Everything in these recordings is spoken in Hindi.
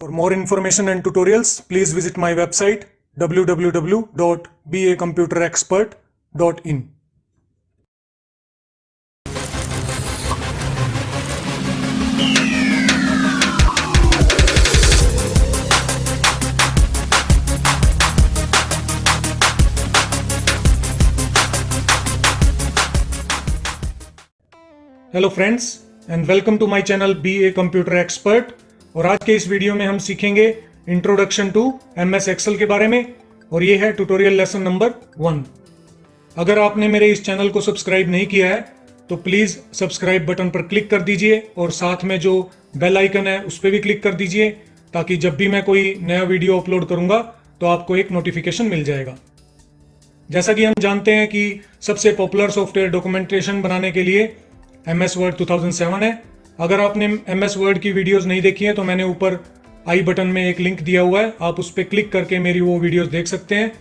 For more information and tutorials, please visit my website www.bacomputerexpert.in. Hello friends and welcome to my channel B A computer expert. और आज के इस वीडियो में हम सीखेंगे इंट्रोडक्शन टू एमएस एक्सेल के बारे में, और ये है ट्यूटोरियल लेसन नंबर 1। अगर आपने मेरे इस चैनल को सब्सक्राइब नहीं किया है तो प्लीज़ सब्सक्राइब बटन पर क्लिक कर दीजिए और साथ में जो बेल आइकन है उस पर भी क्लिक कर दीजिए, ताकि जब भी मैं कोई नया वीडियो अपलोड करूंगा तो आपको एक नोटिफिकेशन मिल जाएगा। जैसा कि हम जानते हैं कि सबसे पॉपुलर सॉफ्टवेयर डॉक्यूमेंटेशन बनाने के लिए MS वर्ड 2007 है। अगर आपने MS वर्ड की वीडियोस नहीं देखी हैं तो मैंने ऊपर आई बटन में एक लिंक दिया हुआ है, आप उस पर क्लिक करके मेरी वो वीडियोस देख सकते हैं।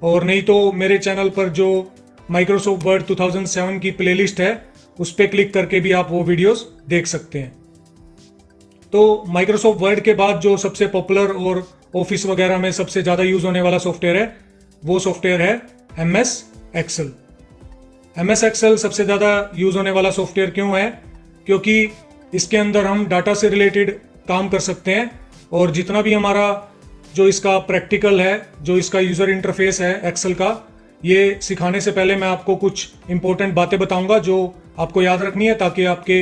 और नहीं तो मेरे चैनल पर जो माइक्रोसॉफ्ट वर्ड 2007 की प्लेलिस्ट है उस पर क्लिक करके भी आप वो वीडियोस देख सकते हैं। तो माइक्रोसॉफ्ट वर्ड के बाद जो सबसे पॉपुलर और ऑफिस वगैरह में सबसे ज़्यादा यूज़ होने वाला सॉफ्टवेयर है वो सॉफ्टवेयर है MS एक्सेल। MS एक्सेल सबसे ज़्यादा यूज़ होने वाला सॉफ्टवेयर क्यों है? क्योंकि इसके अंदर हम डाटा से रिलेटेड काम कर सकते हैं, और जितना भी हमारा जो इसका प्रैक्टिकल है, जो इसका यूज़र इंटरफेस है एक्सेल का, ये सिखाने से पहले मैं आपको कुछ इंपॉर्टेंट बातें बताऊंगा जो आपको याद रखनी है ताकि आपके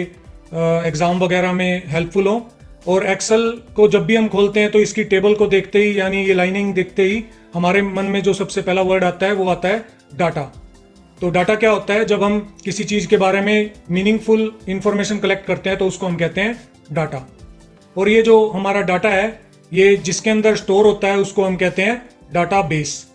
एग्ज़ाम वगैरह में हेल्पफुल हो। और एक्सेल को जब भी हम खोलते हैं तो इसकी टेबल को देखते ही, यानी ये लाइनिंग देखते ही हमारे मन में जो सबसे पहला वर्ड आता है वो आता है डाटा। तो डाटा क्या होता है? जब हम किसी चीज़ के बारे में मीनिंगफुल इंफॉर्मेशन कलेक्ट करते हैं तो उसको हम कहते हैं डाटा। और ये जो हमारा डाटा है, ये जिसके अंदर स्टोर होता है उसको हम कहते हैं डाटाबेस।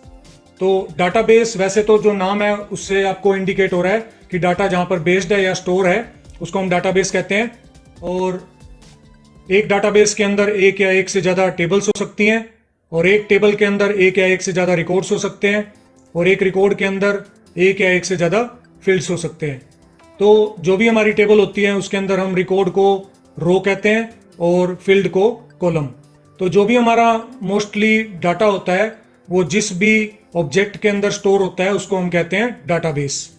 तो डाटाबेस, वैसे तो जो नाम है उससे आपको इंडिकेट हो रहा है कि डाटा जहाँ पर बेस्ड है या स्टोर है उसको हम डाटाबेस कहते हैं। और एक डाटाबेस के अंदर एक या एक से ज़्यादा टेबल्स हो सकती हैं, और एक टेबल के अंदर एक या एक से ज़्यादा रिकॉर्ड्स हो सकते हैं, और एक रिकॉर्ड के अंदर एक या एक से ज़्यादा फील्ड्स हो सकते हैं। तो जो भी हमारी टेबल होती है उसके अंदर हम रिकॉर्ड को रो कहते हैं और फील्ड को कॉलम। तो जो भी हमारा मोस्टली डाटा होता है वो जिस भी ऑब्जेक्ट के अंदर स्टोर होता है उसको हम कहते हैं डाटाबेस।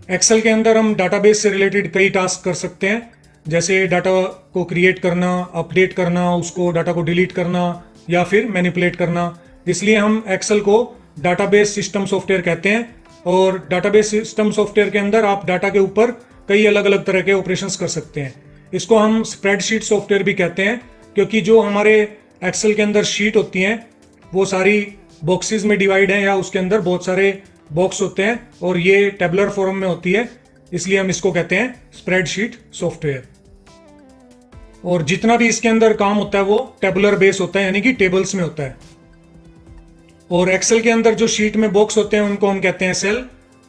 एक्सेल के अंदर हम डाटाबेस से रिलेटेड कई टास्क कर सकते हैं, जैसे डाटा को क्रिएट करना, अपडेट करना, उसको डाटा को डिलीट करना या फिर मैनिपुलेट करना। इसलिए हम एक्सेल को डाटाबेस सिस्टम सॉफ्टवेयर कहते हैं। और डाटाबेस सिस्टम सॉफ्टवेयर के अंदर आप डाटा के ऊपर कई अलग अलग तरह के ऑपरेशंस कर सकते हैं। इसको हम स्प्रेडशीट सॉफ्टवेयर भी कहते हैं, क्योंकि जो हमारे एक्सेल के अंदर शीट होती हैं वो सारी बॉक्सेस में डिवाइड हैं, या उसके अंदर बहुत सारे बॉक्स होते हैं और ये टेबुलर फॉर्म में होती है, इसलिए हम इसको कहते हैं स्प्रेडशीट सॉफ्टवेयर। और जितना भी इसके अंदर काम होता है वो टेबुलर बेस होता है, यानी कि टेबल्स में होता है। और एक्सेल के अंदर जो शीट में बॉक्स होते हैं उनको हम कहते हैं सेल,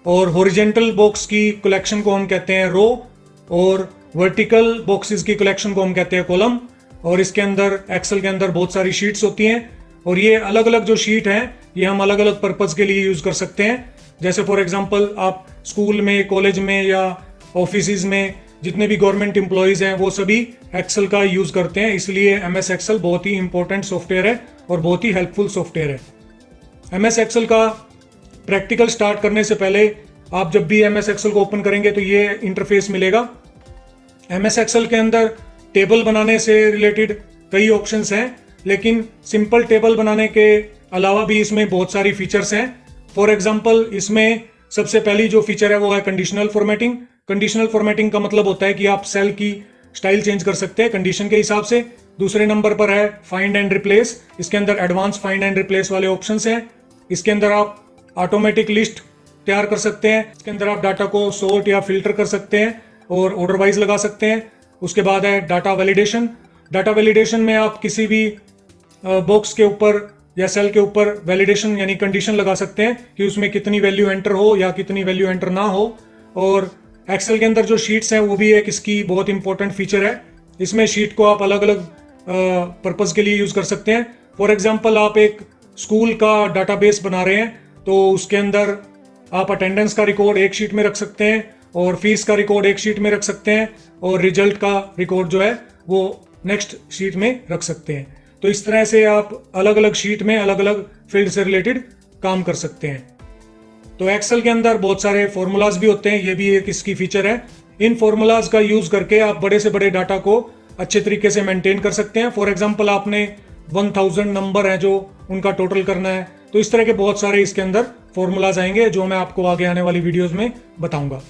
और हॉरिजेंटल बॉक्स की कलेक्शन को हम कहते हैं रो, और वर्टिकल बॉक्सेस की कलेक्शन को हम कहते हैं कॉलम। और इसके अंदर एक्सेल के अंदर बहुत सारी शीट्स होती हैं, और ये अलग अलग जो शीट हैं ये हम अलग अलग पर्पज़ के लिए यूज़ कर सकते हैं। जैसे फॉर एग्जांपल आप स्कूल में, कॉलेज में या ऑफिस में जितने भी गवर्नमेंट एम्प्लॉयज़ हैं वो सभी एक्सेल का यूज़ करते हैं, इसलिए MS एक्सेल बहुत ही इंपॉर्टेंट सॉफ्टवेयर है और बहुत ही हेल्पफुल सॉफ्टवेयर है। MS एक्सेल का प्रैक्टिकल स्टार्ट करने से पहले आप जब भी MS एक्सेल को ओपन करेंगे तो ये इंटरफेस मिलेगा। MS एक्सेल के अंदर टेबल बनाने से रिलेटेड कई ऑप्शंस हैं, लेकिन सिंपल टेबल बनाने के अलावा भी इसमें बहुत सारी फीचर्स हैं। फॉर एग्जांपल इसमें सबसे पहली जो फीचर है वो है कंडीशनल फॉर्मेटिंग। कंडीशनल फॉर्मेटिंग का मतलब होता है कि आप सेल की स्टाइल चेंज कर सकते हैं कंडीशन के हिसाब से। दूसरे नंबर पर है फाइंड एंड रिप्लेस। इसके अंदर एडवांस फाइंड एंड रिप्लेस वाले ऑप्शंस हैं। इसके अंदर आप ऑटोमेटिक लिस्ट तैयार कर सकते हैं। इसके अंदर आप डाटा को सॉर्ट या फिल्टर कर सकते हैं और ऑर्डर वाइज लगा सकते हैं। उसके बाद है डाटा वैलिडेशन। डाटा वैलिडेशन में आप किसी भी बॉक्स के ऊपर या सेल के ऊपर वैलिडेशन यानी कंडीशन लगा सकते हैं कि उसमें कितनी वैल्यू एंटर हो या कितनी वैल्यू एंटर ना हो। और एक्सेल के अंदर जो शीट्स हैं वो भी एक इसकी बहुत इंपॉर्टेंट फीचर है। इसमें शीट को आप अलग अलग पर्पज़ के लिए यूज़ कर सकते हैं। फॉर एग्जांपल आप एक स्कूल का डाटाबेस बना रहे हैं तो उसके अंदर आप अटेंडेंस का रिकॉर्ड एक शीट में रख सकते हैं और फीस का रिकॉर्ड एक शीट में रख सकते हैं और रिजल्ट का रिकॉर्ड जो है वो नेक्स्ट शीट में रख सकते हैं। तो इस तरह से आप अलग अलग शीट में अलग अलग फील्ड से रिलेटेड काम कर सकते हैं। तो एक्सेल के अंदर बहुत सारे फॉर्मूलाज भी होते हैं, ये भी एक इसकी फीचर है। इन फॉर्मूलाज का यूज करके आप बड़े से बड़े डाटा को अच्छे तरीके से मेंटेन कर सकते हैं। फॉर एग्जांपल आपने 1000 नंबर है जो उनका टोटल करना है, तो इस तरह के बहुत सारे इसके अंदर फॉर्मूलाज आएंगे जो मैं आपको आगे आने वाली वीडियोस में बताऊंगा।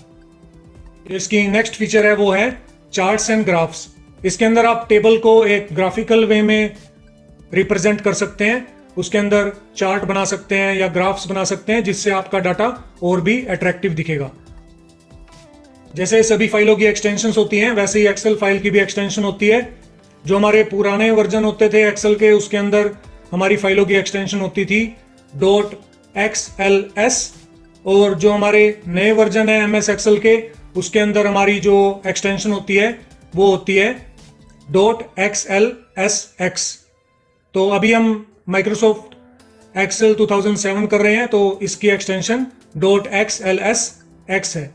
इसकी नेक्स्ट फीचर है वो है चार्ट्स एंड ग्राफ्स। इसके अंदर आप टेबल को एक ग्राफिकल वे में रिप्रेजेंट कर सकते हैं, उसके अंदर चार्ट बना सकते हैं या ग्राफ्स बना सकते हैं जिससे आपका डाटा और भी अट्रैक्टिव दिखेगा। जैसे सभी फाइलों की एक्सटेंशंस होती हैं वैसे ही एक्सेल फाइल की भी एक्सटेंशन होती है। जो हमारे पुराने वर्जन होते थे एक्सेल के, उसके अंदर हमारी फाइलों की एक्सटेंशन होती थी .xls, और जो हमारे नए वर्जन है MS एक्सेल के, उसके अंदर हमारी जो एक्सटेंशन होती है वो होती है .xlsx। तो अभी हम माइक्रोसॉफ्ट एक्सेल 2007 कर रहे हैं, तो इसकी एक्सटेंशन .xlsx है।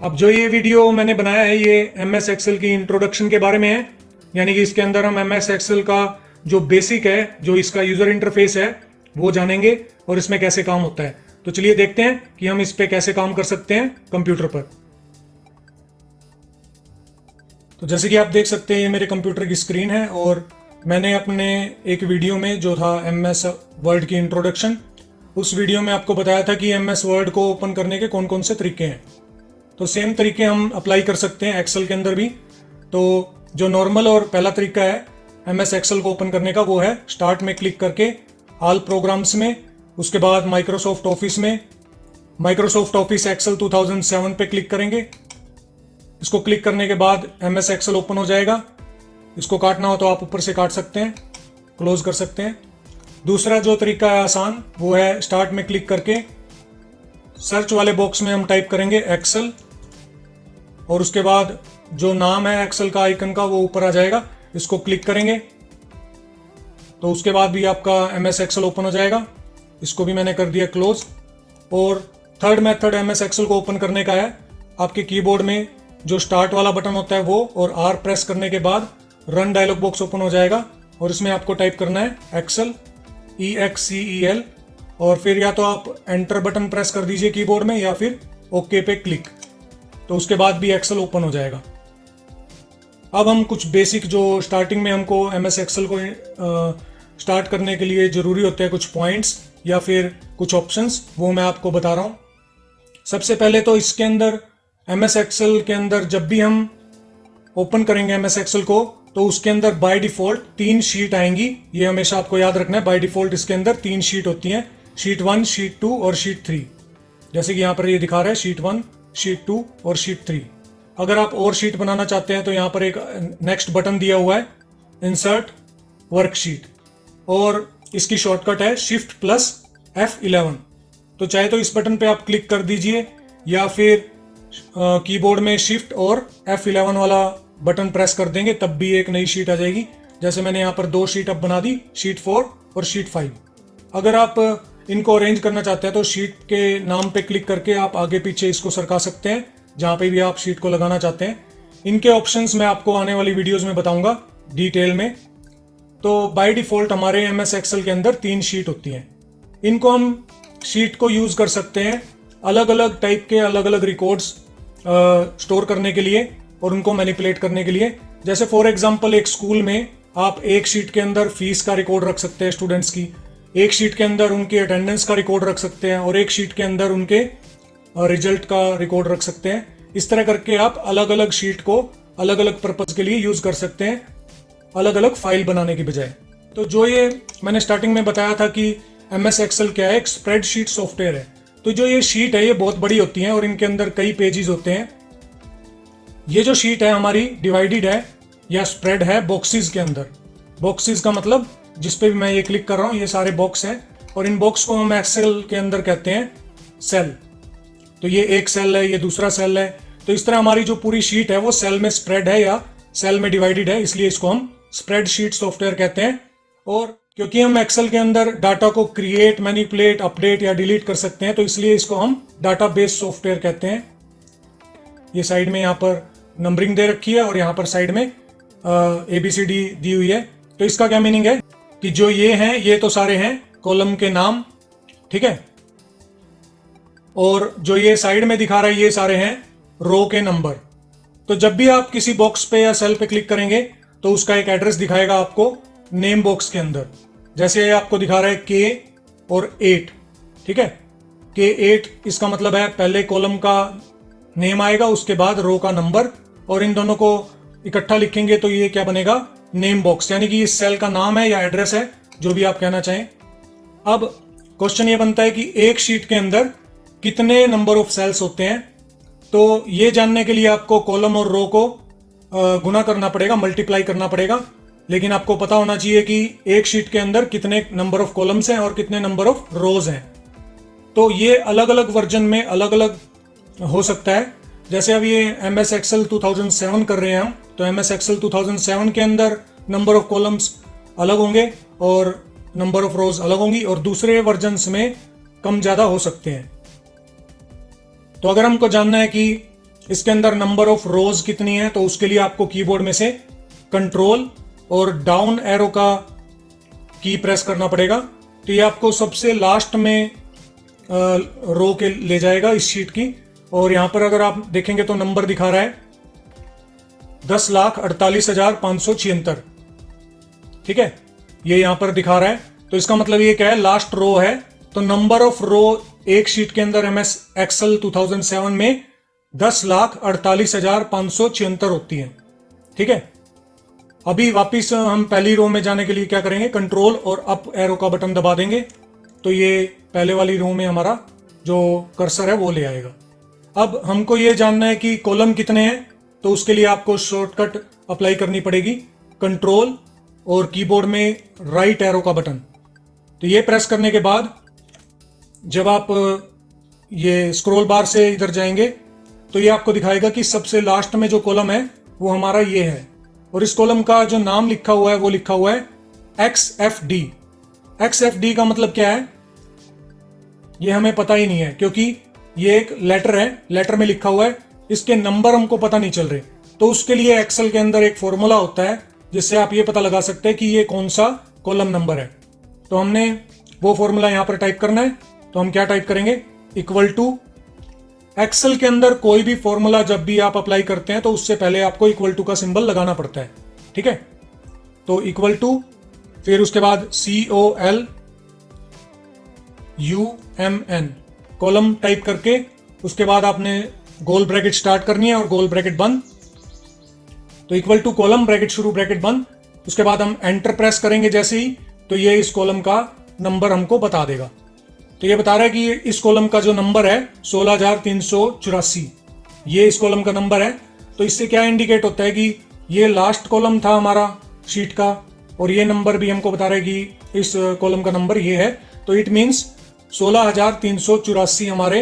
अब जो ये वीडियो मैंने बनाया है ये MS एक्सेल की इंट्रोडक्शन के बारे में है, यानी कि इसके अंदर हम MS एक्सेल का जो बेसिक है, जो इसका यूजर इंटरफेस है वो जानेंगे और इसमें कैसे काम होता है। तो चलिए देखते हैं कि हम इस पे कैसे काम कर सकते हैं कंप्यूटर पर। तो जैसे कि आप देख सकते हैं ये मेरे कंप्यूटर की स्क्रीन है और मैंने अपने एक वीडियो में जो था MS वर्ड की इंट्रोडक्शन, उस वीडियो में आपको बताया था कि MS वर्ड को ओपन करने के कौन कौन से तरीके हैं। तो सेम तरीके हम अप्लाई कर सकते हैं एक्सेल के अंदर भी। तो जो नॉर्मल और पहला तरीका है MS एक्सेल को ओपन करने का वो है स्टार्ट में क्लिक करके ऑल प्रोग्राम्स में, उसके बाद माइक्रोसॉफ्ट ऑफिस में माइक्रोसॉफ्ट ऑफिस एक्सेल 2007 पे क्लिक करेंगे। इसको क्लिक करने के बाद MS एक्सेल ओपन हो जाएगा। इसको काटना हो तो आप ऊपर से काट सकते हैं, क्लोज कर सकते हैं। दूसरा जो तरीका है आसान, वो है स्टार्ट में क्लिक करके सर्च वाले बॉक्स में हम टाइप करेंगे एक्सेल, और उसके बाद जो नाम है एक्सेल का आइकन का वो ऊपर आ जाएगा, इसको क्लिक करेंगे तो उसके बाद भी आपका MS एक्सेल ओपन हो जाएगा। इसको भी मैंने कर दिया क्लोज। और थर्ड मेथड MS एक्सेल को ओपन करने का है, आपके कीबोर्ड में जो स्टार्ट वाला बटन होता है वो और R प्रेस करने के बाद रन डायलॉग बॉक्स ओपन हो जाएगा और इसमें आपको टाइप करना है एक्सेल EXCEL, और फिर या तो आप एंटर बटन प्रेस कर दीजिए कीबोर्ड में या फिर ओके पे क्लिक, तो उसके बाद भी एक्सेल ओपन हो जाएगा। अब हम कुछ बेसिक जो स्टार्टिंग में हमको MS एक्सेल को स्टार्ट करने के लिए ज़रूरी होते हैं कुछ पॉइंट्स या फिर कुछ ऑप्शंस, वो मैं आपको बता रहा हूँ। सबसे पहले तो इसके अंदर MS एक्सेल के अंदर जब भी हम ओपन करेंगे MS एक्सेल को तो उसके अंदर बाय डिफ़ॉल्ट 3 शीट आएंगी। ये हमेशा आपको याद रखना है, बाय डिफ़ॉल्ट इसके अंदर 3 शीट होती हैं, शीट 1, शीट 2 और शीट 3। जैसे कि यहाँ पर ये दिखा रहा है शीट 1, शीट 2 और शीट 3। अगर आप और शीट बनाना चाहते हैं तो यहाँ पर एक नेक्स्ट बटन दिया हुआ है इंसर्ट वर्कशीट, और इसकी शॉर्टकट है Shift+F11। तो चाहे तो इस बटन पे आप क्लिक कर दीजिए या फिर कीबोर्ड में शिफ्ट और F11 वाला बटन प्रेस कर देंगे तब भी एक नई शीट आ जाएगी। जैसे मैंने यहाँ पर 2 शीट अब बना दी, शीट 4 और शीट 5। अगर आप इनको अरेंज करना चाहते हैं तो शीट के नाम पे क्लिक करके आप आगे पीछे इसको सरका सकते हैं जहाँ पे भी आप शीट को लगाना चाहते हैं। इनके ऑप्शंस मैं आपको आने वाली वीडियोस में बताऊंगा डिटेल में। तो बाय डिफ़ॉल्ट हमारे MS एक्सेल के अंदर 3 शीट होती हैं। इनको हम शीट को यूज़ कर सकते हैं अलग अलग टाइप के अलग अलग रिकॉर्ड्स स्टोर करने के लिए और उनको मैनिपुलेट करने के लिए। जैसे फॉर एग्जांपल एक स्कूल में आप एक शीट के अंदर फीस का रिकॉर्ड रख सकते हैं स्टूडेंट्स की, एक शीट के अंदर उनके अटेंडेंस का रिकॉर्ड रख सकते हैं और एक शीट के अंदर उनके रिजल्ट का रिकॉर्ड रख सकते हैं। इस तरह करके आप अलग अलग शीट को अलग अलग पर्पज़ के लिए यूज़ कर सकते हैं, अलग अलग फाइल बनाने की बजाय। तो जो ये मैंने स्टार्टिंग में बताया था कि MS एक्सेल क्या है, एक स्प्रेडशीट सॉफ्टवेयर है। तो जो ये शीट है ये बहुत बड़ी होती है और इनके अंदर कई पेजेस होते हैं। ये जो शीट है हमारी डिवाइडेड है या स्प्रेड है बॉक्सेस के अंदर। बॉक्सेस का मतलब जिस पे भी मैं ये क्लिक कर रहा हूँ ये सारे बॉक्स हैं और इन बॉक्स को हम एक्सेल के अंदर कहते हैं सेल। तो ये एक सेल है, ये दूसरा सेल है। तो इस तरह हमारी जो पूरी शीट है वो सेल में स्प्रेड है या सेल में डिवाइडेड है, इसलिए इसको हम स्प्रेडशीट सॉफ्टवेयर कहते हैं। और क्योंकि हम एक्सेल के अंदर डाटा को क्रिएट, मैनिपुलेट, अपडेट या डिलीट कर सकते हैं तो इसलिए इसको हम डाटाबेस सॉफ्टवेयर कहते हैं। ये साइड में यहाँ पर नंबरिंग दे रखी है और यहाँ पर साइड में ABCD दी हुई है। तो इसका क्या मीनिंग है कि जो ये हैं ये तो सारे हैं कॉलम के नाम, ठीक है, और जो ये साइड में दिखा रहा है ये सारे हैं रो के नंबर। तो जब भी आप किसी बॉक्स पे या सेल पे क्लिक करेंगे तो उसका एक एड्रेस दिखाएगा आपको नेम बॉक्स के अंदर। जैसे ये आपको दिखा रहा है K और 8, ठीक है, K8 इसका मतलब है पहले कॉलम का नेम आएगा उसके बाद रो का नंबर, और इन दोनों को इकट्ठा लिखेंगे तो ये क्या बनेगा, नेम बॉक्स, यानी कि इस सेल का नाम है या एड्रेस है, जो भी आप कहना चाहें। अब क्वेश्चन ये बनता है कि एक शीट के अंदर कितने नंबर ऑफ सेल्स होते हैं। तो ये जानने के लिए आपको कॉलम और रो को गुना करना पड़ेगा, मल्टीप्लाई करना पड़ेगा, लेकिन आपको पता होना चाहिए कि एक शीट के अंदर कितने नंबर ऑफ कॉलम्स हैं और कितने नंबर ऑफ रोज हैं। तो ये अलग अलग वर्जन में अलग अलग हो सकता है। जैसे अब ये MS Excel 2007 कर रहे हैं हम, तो MS Excel 2007 के अंदर नंबर ऑफ कॉलम्स अलग होंगे और नंबर ऑफ रोज अलग होंगी, और दूसरे वर्जन्स में कम ज़्यादा हो सकते हैं। तो अगर हमको जानना है कि इसके अंदर नंबर ऑफ रोज कितनी है, तो उसके लिए आपको कीबोर्ड में से कंट्रोल और डाउन एरो का की प्रेस करना पड़ेगा। तो ये आपको सबसे लास्ट में रो के ले जाएगा इस शीट की, और यहां पर अगर आप देखेंगे तो नंबर दिखा रहा है 10,48,576, ठीक है, ये यहां पर दिखा रहा है। तो इसका मतलब ये क्या है, लास्ट रो है। तो नंबर ऑफ रो एक शीट के अंदर MS Excel 2007 में 10,48,576 होती है, ठीक है। अभी वापिस हम पहली रो में जाने के लिए क्या करेंगे, कंट्रोल और अप एरो का बटन दबा देंगे, तो ये पहले वाली रो में हमारा जो कर्सर है वो ले आएगा। अब हमको ये जानना है कि कॉलम कितने हैं, तो उसके लिए आपको शॉर्टकट अप्लाई करनी पड़ेगी, कंट्रोल और कीबोर्ड में राइट एरो का बटन। तो ये प्रेस करने के बाद जब आप ये स्क्रॉल बार से इधर जाएंगे तो ये आपको दिखाएगा कि सबसे लास्ट में जो कॉलम है वो हमारा ये है, और इस कॉलम का जो नाम लिखा हुआ है वो लिखा हुआ है XFD। XFD का मतलब क्या है ये हमें पता ही नहीं है, क्योंकि ये एक लेटर है, लेटर में लिखा हुआ है, इसके नंबर हमको पता नहीं चल रहे। तो उसके लिए एक्सेल के अंदर एक फॉर्मूला होता है जिससे आप ये पता लगा सकते हैं कि ये कौन सा कॉलम नंबर है। तो हमने वो फॉर्मूला यहां पर टाइप करना है। तो हम क्या टाइप करेंगे, इक्वल टू, एक्सेल के अंदर कोई भी फॉर्मूला जब भी आप अप्लाई करते हैं तो उससे पहले आपको इक्वल टू का सिंबल लगाना पड़ता है, ठीक है। तो इक्वल टू, फिर उसके बाद COLUMN कॉलम टाइप करके उसके बाद आपने गोल ब्रैकेट स्टार्ट करनी है और गोल ब्रैकेट बंद। तो इक्वल टू कॉलम ब्रैकेट शुरू ब्रैकेट बंद, उसके बाद हम एंटर प्रेस करेंगे जैसे ही, तो ये इस कॉलम का नंबर हमको बता देगा। तो ये बता रहा है कि इस कॉलम का जो नंबर है 16,384, ये इस कॉलम का नंबर है। तो इससे क्या इंडिकेट होता है कि ये लास्ट कॉलम था हमारा शीट का, और ये नंबर भी हमको बता रहा है कि इस कॉलम का नंबर ये है। तो इट मीन्स 16,384 हमारे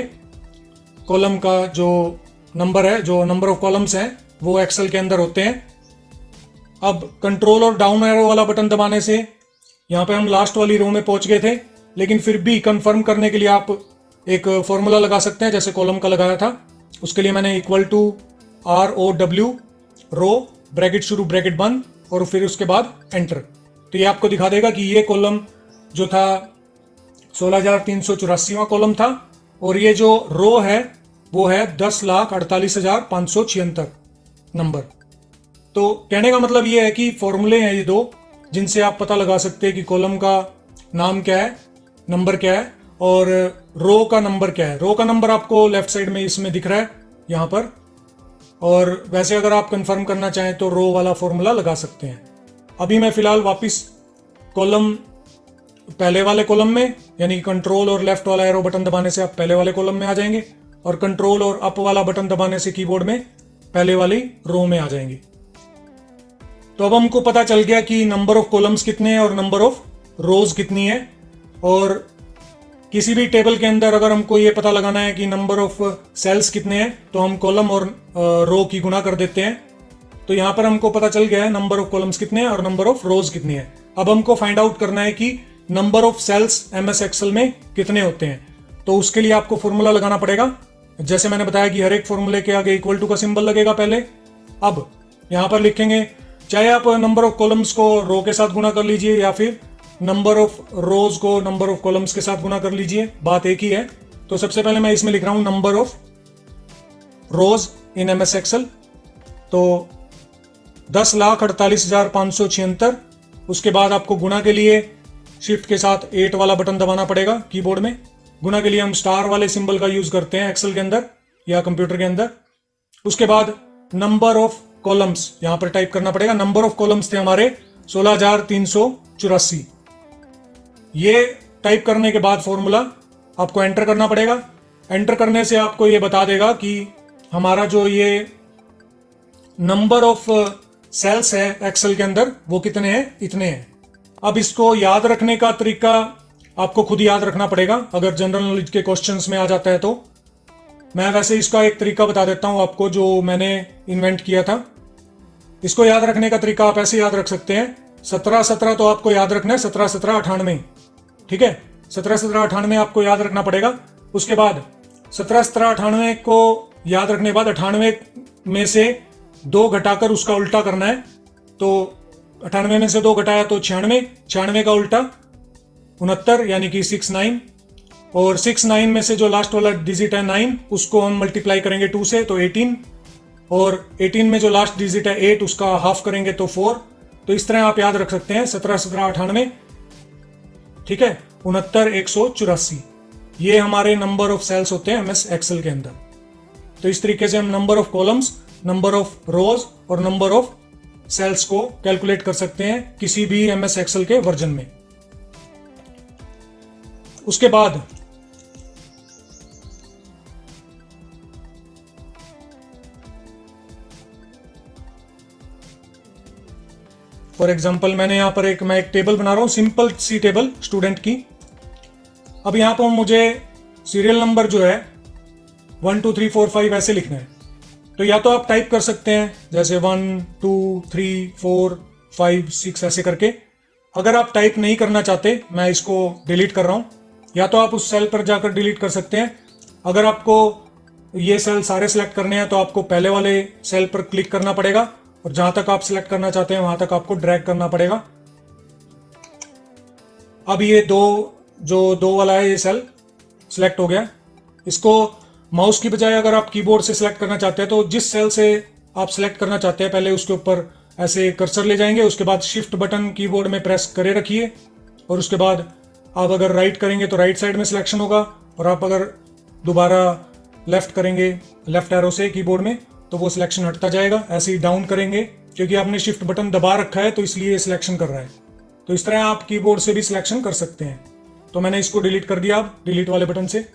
कॉलम का जो नंबर है, जो नंबर ऑफ कॉलम्स हैं वो एक्सेल के अंदर होते हैं। अब कंट्रोल और डाउन एरो वाला बटन दबाने से यहाँ पे हम लास्ट वाली रो में पहुंच गए थे, लेकिन फिर भी कंफर्म करने के लिए आप एक फॉर्मूला लगा सकते हैं जैसे कॉलम का लगाया था। उसके लिए मैंने equal to ROW row bracket शुरू ब्रैकेट बंद और फिर उसके बाद एंटर। तो ये आपको दिखा देगा कि ये कॉलम जो था 16,384वां कॉलम था, और ये जो रो है वो है 10,48,576 नंबर। तो कहने का मतलब ये है कि फॉर्मूले हैं ये दो जिनसे आप पता लगा सकते हैं कि कॉलम का नाम क्या है, नंबर क्या है, और रो का नंबर क्या है। रो का नंबर आपको लेफ्ट साइड में इसमें दिख रहा है यहाँ पर, और वैसे अगर आप कंफर्म करना चाहें तो रो वाला फॉर्मूला लगा सकते हैं। अभी मैं फिलहाल वापस कॉलम पहले वाले कॉलम में, यानी कंट्रोल और लेफ्ट वाला एरो बटन दबाने से आप पहले वाले कॉलम में आ जाएंगे, और कंट्रोल और अप वाला बटन दबाने से कीबोर्ड में पहले वाली रो में आ जाएंगे। तो अब हमको पता चल गया कि नंबर ऑफ कॉलम्स कितने हैं और नंबर ऑफ रोज कितनी है। और किसी भी टेबल के अंदर अगर हमको ये पता लगाना है कि नंबर ऑफ सेल्स कितने हैं, तो हम कॉलम और रो की गुना कर देते हैं। तो यहाँ पर हमको पता चल गया है नंबर ऑफ कॉलम्स कितने हैं और नंबर ऑफ रोज कितनी है। अब हमको फाइंड आउट करना है कि number of cells MS Excel में कितने होते हैं। तो उसके लिए आपको फॉर्मूला लगाना पड़ेगा। जैसे मैंने बताया कि हर एक फॉर्मूले के आगे इक्वल टू का सिंबल लगेगा पहले। अब यहाँ पर लिखेंगे चाहे आप नंबर ऑफ कॉलम्स को रो के साथ गुना कर लीजिए या फिर नंबर ऑफ रोज को नंबर ऑफ कॉलम्स के साथ गुना कर लीजिए, बात एक ही है। तो सबसे पहले मैं इसमें लिख रहा हूं number of rows in MS Excel, तो 10,48,576। उसके बाद आपको गुना के लिए शिफ्ट के साथ 8 वाला बटन दबाना पड़ेगा कीबोर्ड में। गुना के लिए हम स्टार वाले सिंबल का यूज करते हैं एक्सेल के अंदर या कंप्यूटर के अंदर। उसके बाद नंबर ऑफ कॉलम्स यहां पर टाइप करना पड़ेगा। नंबर ऑफ कॉलम्स थे हमारे 16,384। ये टाइप करने के बाद फॉर्मूला आपको एंटर करना पड़ेगा। एंटर करने से आपको ये बता देगा कि हमारा जो ये नंबर ऑफ सेल्स है एक्सेल के अंदर वो कितने हैं, इतने हैं। अब इसको याद रखने का तरीका आपको खुद याद रखना पड़ेगा अगर जनरल नॉलेज के क्वेश्चंस में आ जाता है तो। मैं वैसे इसका एक तरीका बता देता हूं आपको जो मैंने इन्वेंट किया था। इसको याद रखने का तरीका आप ऐसे याद रख सकते हैं, 17-17 तो आपको याद रखना है, 17-17-98, ठीक है। 17-17-98 आपको याद रखना पड़ेगा। उसके बाद 17-17-98 को याद रखने के बाद 98 में से 2 घटाकर उसका उल्टा करना है। तो 98 में से 2 घटाया तो 96, 96 का उल्टा 69 यानी कि 69, और 69 में से जो लास्ट वाला डिजिट है 9 उसको हम मल्टीप्लाई करेंगे 2 से तो 18, और 18 में जो लास्ट डिजिट है 8 उसका हाफ करेंगे तो 4। तो इस तरह आप याद रख सकते हैं 17-17-98, ठीक है, 69,184। ये हमारे नंबर ऑफ सेल्स होते हैं एमएस एक्सेल के अंदर। तो इस तरीके से हम number of columns, number of रोज और नंबर ऑफ सेल्स को कैलकुलेट कर सकते हैं किसी भी एमएस एक्सेल के वर्जन में। उसके बाद फॉर एग्जाम्पल मैंने यहां पर मैं एक टेबल बना रहा हूं, सिंपल सी टेबल स्टूडेंट की। अब यहां पर मुझे सीरियल नंबर जो है 1 2 3 4 5 ऐसे लिखना है। तो या तो आप टाइप कर सकते हैं जैसे 1 2 3 4 5 6 ऐसे करके। अगर आप टाइप नहीं करना चाहते, मैं इसको डिलीट कर रहा हूं, या तो आप उस सेल पर जाकर डिलीट कर सकते हैं। अगर आपको ये सेल सारे सिलेक्ट करने हैं तो आपको पहले वाले सेल पर क्लिक करना पड़ेगा और जहां तक आप सिलेक्ट करना चाहते हैं वहां तक आपको ड्रैग करना पड़ेगा। अब ये दो वाला है ये सेल सिलेक्ट हो गया। इसको माउस की बजाय अगर आप कीबोर्ड से सिलेक्ट करना चाहते हैं तो जिस सेल से आप सिलेक्ट करना चाहते हैं पहले उसके ऊपर ऐसे कर्सर ले जाएंगे, उसके बाद शिफ्ट बटन कीबोर्ड में प्रेस करे रखिए, और उसके बाद आप अगर राइट करेंगे तो राइट साइड में सिलेक्शन होगा, और आप अगर दोबारा लेफ्ट करेंगे लेफ्ट एरो से कीबोर्ड में तो वो सिलेक्शन हटता जाएगा। ऐसे ही डाउन करेंगे, क्योंकि आपने शिफ्ट बटन दबा रखा है तो इसलिए सिलेक्शन कर रहा है। तो इस तरह आप कीबोर्ड से भी सिलेक्शन कर सकते हैं। तो मैंने इसको डिलीट कर दिया अब डिलीट वाले बटन से।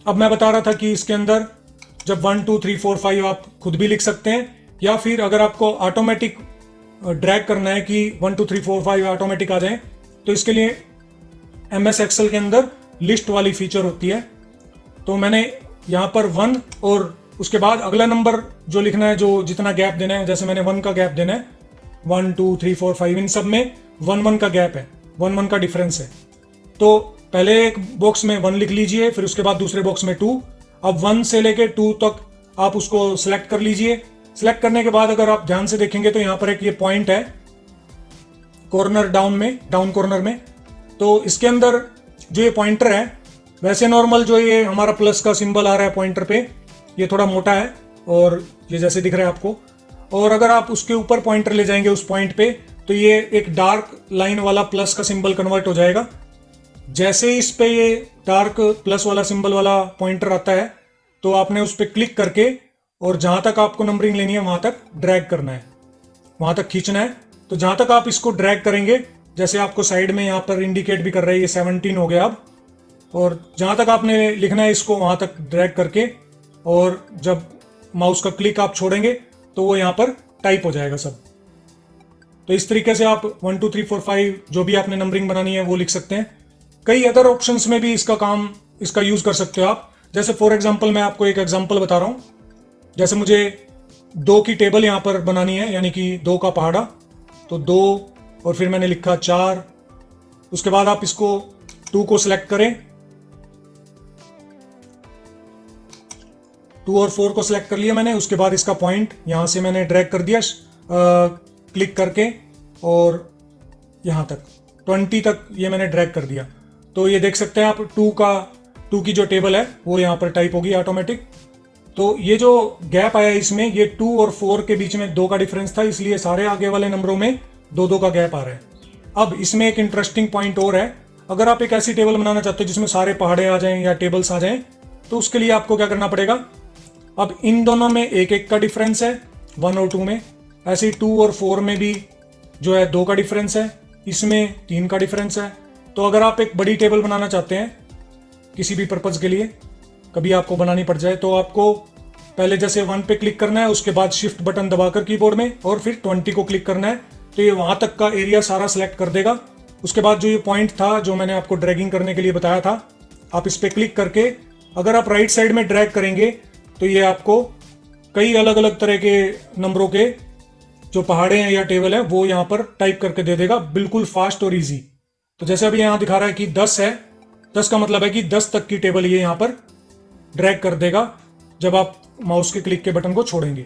अब मैं बता रहा था कि इसके अंदर जब 1 2 3 4 5 आप खुद भी लिख सकते हैं, या फिर अगर आपको ऑटोमेटिक ड्रैग करना है कि 1 2 3 4 5 ऑटोमेटिक आ जाए, तो इसके लिए एमएस एक्सेल के अंदर लिस्ट वाली फीचर होती है। तो मैंने यहाँ पर 1 और उसके बाद अगला नंबर जो लिखना है, जो जितना गैप देना है, जैसे मैंने 1 का गैप देना है, 1 2 3 4 5 इन सब में 1 1 का गैप है, 1 1 का डिफरेंस है। तो पहले एक बॉक्स में 1 लिख लीजिए, फिर उसके बाद दूसरे बॉक्स में 2। अब 1 से लेके 2 तक आप उसको सिलेक्ट कर लीजिए। सिलेक्ट करने के बाद अगर आप ध्यान से देखेंगे तो यहाँ पर एक ये पॉइंट है कॉर्नर डाउन कॉर्नर में। तो इसके अंदर जो ये पॉइंटर है, वैसे नॉर्मल जो ये हमारा प्लस का सिंबल आ रहा है पॉइंटर पे, ये थोड़ा मोटा है और ये जैसे दिख रहा है आपको। और अगर आप उसके ऊपर पॉइंटर ले जाएंगे उस पॉइंट पे तो ये एक डार्क लाइन वाला प्लस का सिंबल कन्वर्ट हो जाएगा। जैसे ही इस पे ये डार्क प्लस वाला सिंबल वाला पॉइंटर आता है तो आपने उस पर क्लिक करके और जहां तक आपको नंबरिंग लेनी है वहां तक ड्रैग करना है, वहां तक खींचना है। तो जहां तक आप इसको ड्रैग करेंगे, जैसे आपको साइड में यहाँ पर इंडिकेट भी कर रहा है, ये 17 हो गया अब, और जहां तक आपने लिखना है इसको वहां तक ड्रैग करके, और जब माउस का क्लिक आप छोड़ेंगे तो वो यहाँ पर टाइप हो जाएगा सब। तो इस तरीके से आप 1 2 3 4 5 जो भी आपने नंबरिंग बनानी है वो लिख सकते हैं। कई अदर ऑप्शंस में भी इसका यूज कर सकते हो आप। जैसे फॉर एग्जांपल मैं आपको एक एग्जांपल बता रहा हूं, जैसे मुझे 2 की टेबल यहां पर बनानी है, यानी कि 2 का पहाड़ा, तो 2 और फिर मैंने लिखा 4। उसके बाद आप इसको 2 को सिलेक्ट करें, 2 और 4 को सिलेक्ट कर लिया मैंने। उसके बाद इसका पॉइंट यहां से मैंने ड्रैग कर दिया क्लिक करके और यहाँ तक 20 तक ये मैंने ड्रैग कर दिया, तो ये देख सकते हैं आप 2 की जो टेबल है वो यहाँ पर टाइप होगी ऑटोमेटिक। तो ये जो गैप आया इसमें, ये 2 और 4 के बीच में 2 का डिफरेंस था, इसलिए सारे आगे वाले नंबरों में 2-2 का गैप आ रहा है। अब इसमें एक इंटरेस्टिंग पॉइंट और है, अगर आप एक ऐसी टेबल बनाना चाहते हो जिसमें सारे पहाड़े आ जाएं या टेबल्स आ जाएं, तो उसके लिए आपको क्या करना पड़ेगा, अब इन दोनों में 1-1 का डिफरेंस है 1 और 2 में, ऐसे ही 2 और 4 में भी जो है 2 का डिफरेंस है, इसमें 3 का डिफरेंस है। तो अगर आप एक बड़ी टेबल बनाना चाहते हैं किसी भी पर्पज़ के लिए, कभी आपको बनानी पड़ जाए, तो आपको पहले जैसे 1 पे क्लिक करना है, उसके बाद शिफ्ट बटन दबाकर कीबोर्ड में और फिर 20 को क्लिक करना है, तो ये वहाँ तक का एरिया सारा सेलेक्ट कर देगा। उसके बाद जो ये पॉइंट था जो मैंने आपको ड्रैगिंग करने के लिए बताया था, आप इस पर क्लिक करके अगर आप राइट साइड में ड्रैग करेंगे तो ये आपको कई अलग अलग तरह के नंबरों के जो पहाड़े हैं या टेबल है वो यहाँ पर टाइप करके दे देगा, बिल्कुल फास्ट और ईजी। तो जैसे अभी यहाँ दिखा रहा है कि 10 है, 10 का मतलब है कि 10 तक की टेबल ये यहाँ पर ड्रैग कर देगा जब आप माउस के क्लिक के बटन को छोड़ेंगे।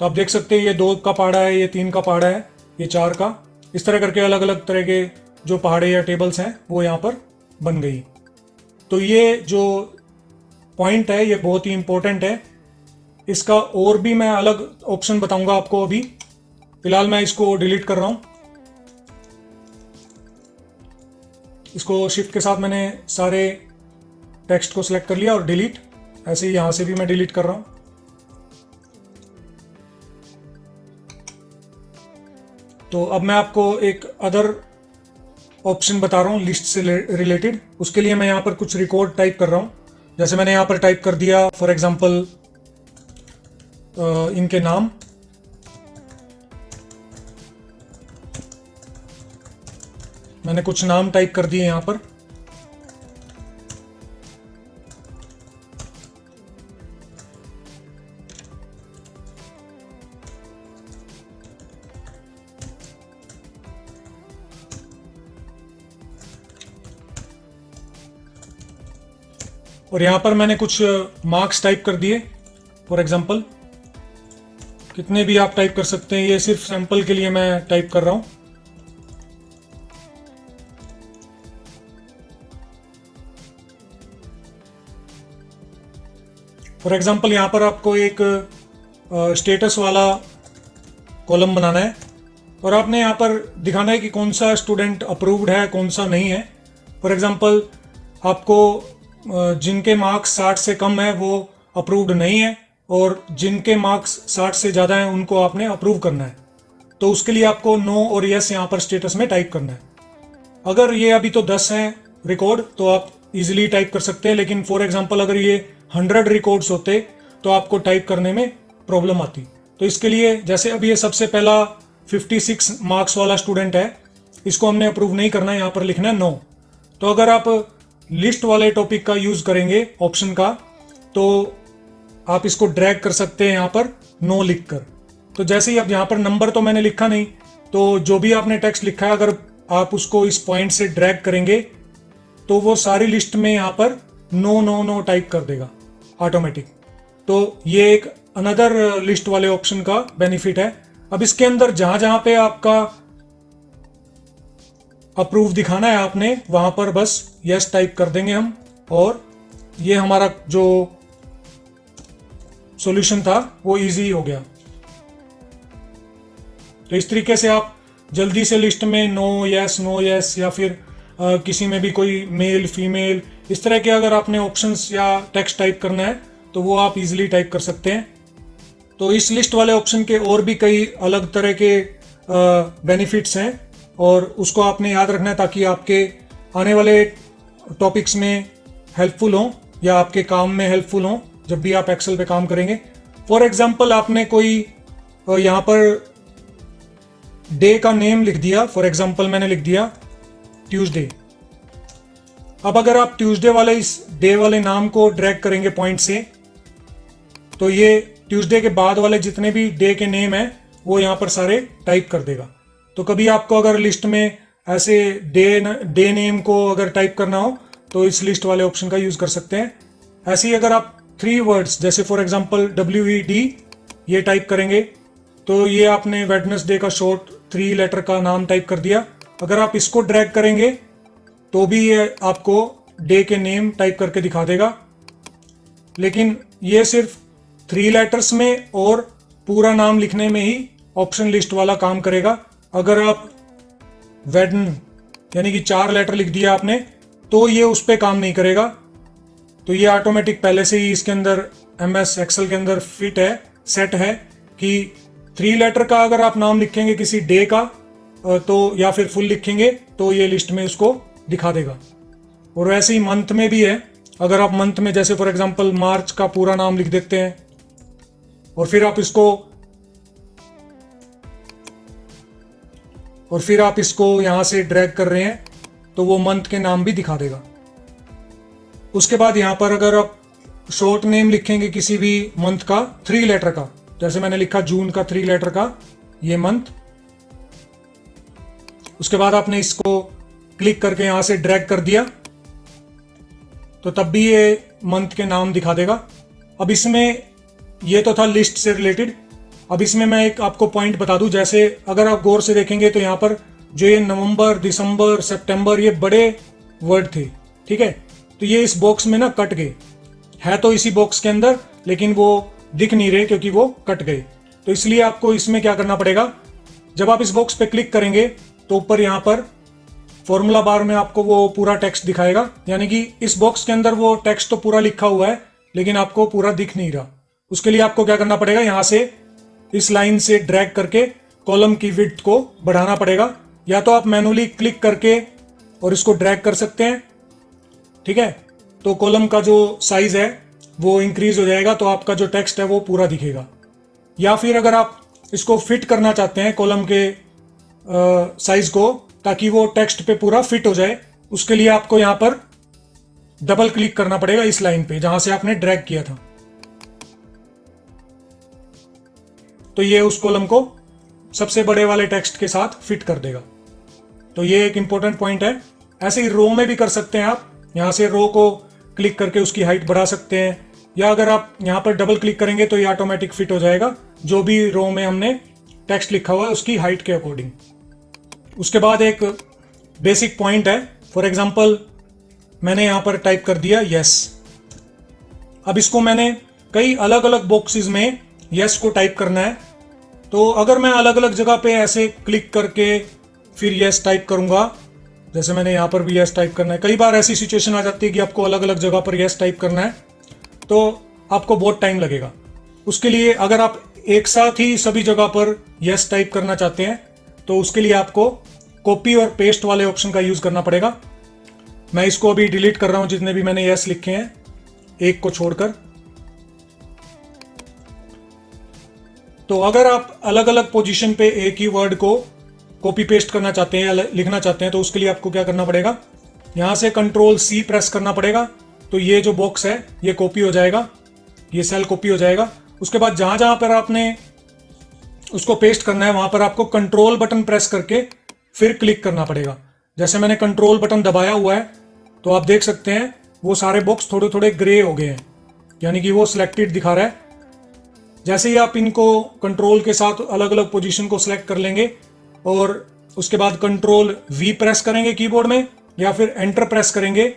तो आप देख सकते हैं ये 2 का पहाड़ा है, ये 3 का पहाड़ा है, ये 4 का, इस तरह करके अलग अलग तरह के जो पहाड़े या टेबल्स हैं वो यहाँ पर बन गई। तो ये जो पॉइंट है ये बहुत ही इंपॉर्टेंट है, इसका और भी मैं अलग ऑप्शन बताऊंगा आपको। अभी फिलहाल मैं इसको डिलीट कर रहा हूं, इसको शिफ्ट के साथ मैंने सारे टेक्स्ट को सिलेक्ट कर लिया और डिलीट, ऐसे ही यहां से भी मैं डिलीट कर रहा हूं। तो अब मैं आपको एक अदर ऑप्शन बता रहा हूं लिस्ट से रिलेटेड, उसके लिए मैं यहां पर कुछ रिकॉर्ड टाइप कर रहा हूं। जैसे मैंने यहां पर टाइप कर दिया फॉर एग्जांपल इनके नाम, मैंने कुछ नाम टाइप कर दिए यहां पर। और यहां पर मैंने कुछ मार्क्स टाइप कर दिए, फॉर एग्जांपल कितने भी आप टाइप कर सकते हैं, ये सिर्फ सैंपल के लिए मैं टाइप कर रहा हूं। फॉर एग्जांपल यहां पर आपको एक स्टेटस वाला कॉलम बनाना है और आपने यहां पर दिखाना है कि कौन सा स्टूडेंट अप्रूव्ड है, कौन सा नहीं है। फॉर एग्जांपल आपको जिनके मार्क्स 60 से कम है वो अप्रूव्ड नहीं है, और जिनके मार्क्स 60 से ज़्यादा हैं उनको आपने अप्रूव करना है। तो उसके लिए आपको नो और यस यहाँ पर स्टेटस में टाइप करना है। अगर ये अभी तो 10 है रिकॉर्ड तो आप इजीली टाइप कर सकते हैं, लेकिन फॉर एग्जांपल अगर ये 100 रिकॉर्ड्स होते तो आपको टाइप करने में प्रॉब्लम आती। तो इसके लिए जैसे अभी ये सबसे पहला 56 मार्क्स वाला स्टूडेंट है, इसको हमने अप्रूव नहीं करना है, यहाँ पर लिखना है नो। तो अगर आप लिस्ट वाले टॉपिक का यूज करेंगे ऑप्शन का, तो आप इसको ड्रैग कर सकते हैं यहाँ पर नो लिखकर। तो जैसे ही अब यहाँ पर नंबर तो मैंने लिखा नहीं, तो जो भी आपने टेक्स्ट लिखा है अगर आप उसको इस पॉइंट से ड्रैग करेंगे तो वो सारी लिस्ट में यहाँ पर नो नो नो टाइप कर देगा ऑटोमेटिक। तो ये एक अनदर लिस्ट वाले ऑप्शन का बेनिफिट है। अब इसके अंदर जहां जहां पे आपका अप्रूव दिखाना है आपने वहां पर बस यस टाइप कर देंगे हम, और ये हमारा जो सॉल्यूशन था वो इजी हो गया। तो इस तरीके से आप जल्दी से लिस्ट में नो यस या फिर किसी में भी कोई मेल फीमेल इस तरह के अगर आपने ऑप्शंस या टेक्स्ट टाइप करना है तो वो आप इजीली टाइप कर सकते हैं। तो इस लिस्ट वाले ऑप्शन के और भी कई अलग तरह के बेनिफिट्स हैं और उसको आपने याद रखना है ताकि आपके आने वाले टॉपिक्स में हेल्पफुल हों या आपके काम में हेल्पफुल हों जब भी आप एक्सेल पे काम करेंगे। फॉर एग्जांपल आपने कोई यहाँ पर डे का नेम लिख दिया, फॉर एग्जांपल मैंने लिख दिया ट्यूसडे। अब अगर आप ट्यूसडे वाले इस डे वाले नाम को ड्रैग करेंगे पॉइंट से तो ये ट्यूसडे के बाद वाले जितने भी डे के नेम हैं वो यहाँ पर सारे टाइप कर देगा। तो कभी आपको अगर लिस्ट में ऐसे डे नेम को अगर टाइप करना हो तो इस लिस्ट वाले ऑप्शन का यूज कर सकते हैं। ऐसे ही अगर आप 3 वर्ड्स जैसे फॉर एग्जांपल WED ये टाइप करेंगे तो ये आपने वेडनेसडे का शॉर्ट 3 लेटर का नाम टाइप कर दिया। अगर आप इसको ड्रैग करेंगे तो भी ये आपको डे के नेम टाइप करके दिखा देगा, लेकिन ये सिर्फ 3 लेटर्स में और पूरा नाम लिखने में ही ऑप्शन लिस्ट वाला काम करेगा। अगर आप वेडन यानी कि 4 लेटर लिख दिया आपने तो ये उस पर काम नहीं करेगा। तो ये ऑटोमेटिक पहले से ही इसके अंदर MS एक्सेल के अंदर फिट है, सेट है कि 3 लेटर का अगर आप नाम लिखेंगे किसी डे का तो या फिर फुल लिखेंगे तो ये लिस्ट में उसको दिखा देगा। और वैसे ही मंथ में भी है। अगर आप मंथ में जैसे फॉर एग्जांपल मार्च का पूरा नाम लिख देते हैं और फिर आप इसको यहां से ड्रैग कर रहे हैं तो वो मंथ के नाम भी दिखा देगा। उसके बाद यहां पर अगर आप शॉर्ट नेम लिखेंगे किसी भी मंथ का 3 लेटर का, जैसे मैंने लिखा जून का 3 लेटर का ये मंथ, उसके बाद आपने इसको क्लिक करके यहां से ड्रैग कर दिया तो तब भी ये मंथ के नाम दिखा देगा। अब इसमें ये तो था लिस्ट से रिलेटेड। अब इसमें मैं एक आपको पॉइंट बता दूं, जैसे अगर आप गौर से देखेंगे तो यहाँ पर जो ये नवंबर, दिसंबर, सितंबर ये बड़े वर्ड थे, ठीक है, तो ये इस बॉक्स में ना कट गए। है तो इसी बॉक्स के अंदर लेकिन वो दिख नहीं रहे क्योंकि वो कट गए। तो इसलिए आपको इसमें क्या करना पड़ेगा, जब आप इस बॉक्स पे क्लिक करेंगे तो ऊपर यहाँ पर फॉर्मूला बार में आपको वो पूरा टेक्स्ट दिखाएगा, यानी कि इस बॉक्स के अंदर वो टेक्स्ट तो पूरा लिखा हुआ है लेकिन आपको पूरा दिख नहीं रहा। उसके लिए आपको क्या करना पड़ेगा, यहां से इस लाइन से ड्रैग करके कॉलम की विड्थ को बढ़ाना पड़ेगा, या तो आप मैनुअली क्लिक करके और इसको ड्रैग कर सकते हैं, ठीक है, तो कॉलम का जो साइज है वो इंक्रीज हो जाएगा तो आपका जो टेक्स्ट है वो पूरा दिखेगा। या फिर अगर आप इसको फिट करना चाहते हैं कॉलम के साइज को ताकि वो टेक्स्ट पे पूरा फिट हो जाए, उसके लिए आपको यहां पर डबल क्लिक करना पड़ेगा इस लाइन पे जहां से आपने ड्रैग किया था, तो ये उस कॉलम को सबसे बड़े वाले टेक्स्ट के साथ फिट कर देगा। तो ये एक इंपॉर्टेंट पॉइंट है। ऐसे ही रो में भी कर सकते हैं आप, यहां से रो को क्लिक करके उसकी हाइट बढ़ा सकते हैं, या अगर आप यहां पर डबल क्लिक करेंगे तो ये ऑटोमेटिक फिट हो जाएगा जो भी रो में हमने टेक्स्ट लिखा हुआ है उसकी हाइट के अकॉर्डिंग। उसके बाद एक बेसिक पॉइंट है, फॉर एग्जाम्पल मैंने यहां पर टाइप कर दिया यस। अब इसको मैंने कई अलग अलग बॉक्सेस में यस को टाइप करना है, तो अगर मैं अलग अलग जगह पे ऐसे क्लिक करके फिर यस टाइप करूंगा, जैसे मैंने यहां पर भी यस टाइप करना है, कई बार ऐसी सिचुएशन आ जाती है कि आपको अलग अलग जगह पर यस टाइप करना है तो आपको बहुत टाइम लगेगा। उसके लिए अगर आप एक साथ ही सभी जगह पर यस टाइप करना चाहते हैं तो उसके लिए आपको कॉपी और पेस्ट वाले ऑप्शन का यूज करना पड़ेगा। मैं इसको अभी डिलीट कर रहा हूं जितने भी मैंने यस लिखे हैं, एक को छोड़कर। तो अगर आप अलग अलग पोजीशन पे एक ही वर्ड को कॉपी पेस्ट करना चाहते हैं या लिखना चाहते हैं तो उसके लिए आपको क्या करना पड़ेगा, यहां से Ctrl+C प्रेस करना पड़ेगा, तो ये जो बॉक्स है ये कॉपी हो जाएगा, ये सेल कॉपी हो जाएगा। उसके बाद जहां जहां पर आपने उसको पेस्ट करना है वहां पर आपको कंट्रोल बटन प्रेस करके फिर क्लिक करना पड़ेगा। जैसे मैंने कंट्रोल बटन दबाया हुआ है तो आप देख सकते हैं वो सारे बॉक्स थोड़े थोड़े ग्रे हो गए हैं, यानी कि वो सिलेक्टेड दिखा रहा है। जैसे ही आप इनको कंट्रोल के साथ अलग अलग पोजीशन को सिलेक्ट कर लेंगे और उसके बाद Ctrl+V प्रेस करेंगे कीबोर्ड में या फिर एंटर प्रेस करेंगे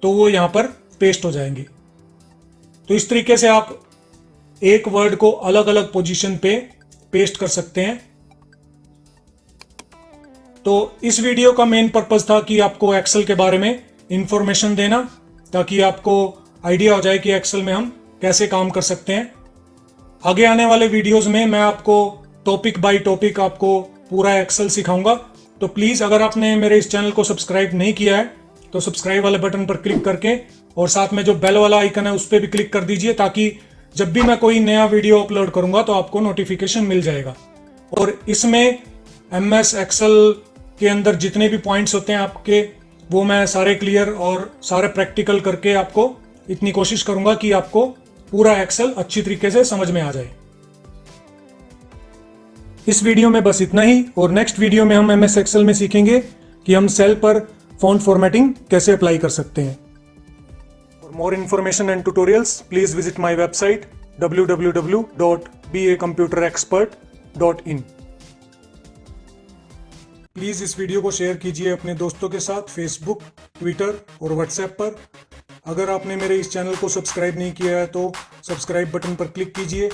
तो वो यहां पर पेस्ट हो जाएंगे। तो इस तरीके से आप एक वर्ड को अलग अलग पोजीशन पे पेस्ट कर सकते हैं। तो इस वीडियो का मेन पर्पस था कि आपको एक्सेल के बारे में इंफॉर्मेशन देना, ताकि आपको आइडिया हो जाए कि एक्सेल में हम कैसे काम कर सकते हैं। आगे आने वाले वीडियोस में मैं आपको टॉपिक बाय टॉपिक आपको पूरा एक्सेल सिखाऊंगा। तो प्लीज अगर आपने मेरे इस चैनल को सब्सक्राइब नहीं किया है तो सब्सक्राइब वाले बटन पर क्लिक करके और साथ में जो बेल वाला आइकन है उस पर भी क्लिक कर दीजिए, ताकि जब भी मैं कोई नया वीडियो अपलोड करूंगा तो आपको नोटिफिकेशन मिल जाएगा। और इसमें MS एक्सेल के अंदर जितने भी पॉइंट्स होते हैं आपके, वो मैं सारे क्लियर और सारे प्रैक्टिकल करके आपको इतनी कोशिश करूंगा कि आपको पूरा एक्सेल अच्छी तरीके से समझ में आ जाए। इस वीडियो में बस इतना ही, और नेक्स्ट वीडियो में हम MS एक्सेल में सीखेंगे कि हम सेल पर फॉन्ट फॉर्मेटिंग कैसे अप्लाई कर सकते हैं। For more information and tutorials, please visit my website www.becomputerexpert.com. www.excel.in। Please इस वीडियो को शेयर कीजिए अपने दोस्तों के साथ फेसबुक, ट्विटर और व्हाट्सएप पर। अगर आपने मेरे इस चैनल को सब्सक्राइब नहीं किया है तो सब्सक्राइब बटन पर क्लिक कीजिए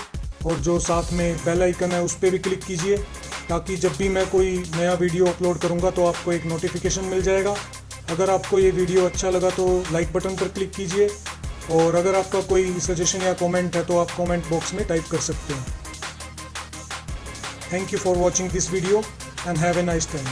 और जो साथ में बेल आइकन है उस पर भी क्लिक कीजिए, ताकि जब भी मैं कोई नया वीडियो अपलोड करूंगा तो आपको एक नोटिफिकेशन मिल जाएगा। अगर आपको ये वीडियो अच्छा लगा तो लाइक बटन पर क्लिक कीजिए, और अगर आपका कोई सजेशन या कमेंट है तो आप कमेंट बॉक्स में टाइप कर सकते हैं। Thank you for watching this video and have a nice time.